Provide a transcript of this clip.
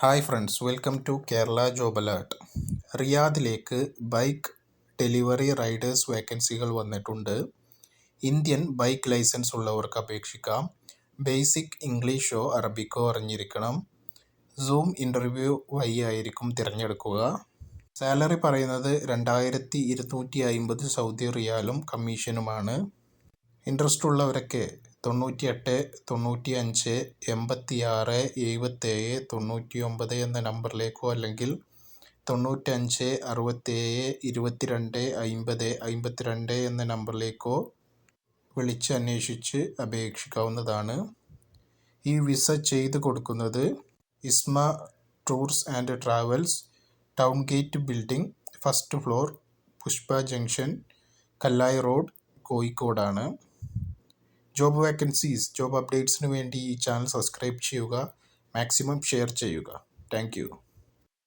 Hi friends, welcome to Kerala job alert. റിയാദിലേക്ക് bike delivery riders വേക്കൻസികൾ വന്നിട്ടുണ്ട്. ഇന്ത്യൻ ബൈക്ക് ലൈസൻസ് ഉള്ളവർക്ക് അപേക്ഷിക്കാം. ബേസിക് ഇംഗ്ലീഷോ അറബിക്കോ അറിഞ്ഞിരിക്കണം. സൂം ഇൻ്റർവ്യൂ വഴി ആയിരിക്കും തിരഞ്ഞെടുക്കുക. സാലറി പറയുന്നത് 2250 സൗദി റിയാലും കമ്മീഷനുമാണ്. ഇൻട്രസ്റ്റ് ഉള്ളവരൊക്കെ 98 95 86 77 99 എന്ന നമ്പറിലേക്കോ അല്ലെങ്കിൽ 95 67 22 50 52 എന്ന നമ്പറിലേക്കോ വിളിച്ച് അന്വേഷിച്ച് അപേക്ഷിക്കാവുന്നതാണ്. ഈ വിസ ചെയ്തു കൊടുക്കുന്നത് ഇസ്മ tours and travels, town gate building, first floor, Pushpa junction, Kallai road, കോഴിക്കോടാണ്. ജോബ് വേക്കൻസീസ്, ജോബ് അപ്ഡേറ്റ്സിന് വേണ്ടി ഈ ചാനൽ സബ്സ്ക്രൈബ് ചെയ്യുക, മാക്സിമം ഷെയർ ചെയ്യുക. Thank U.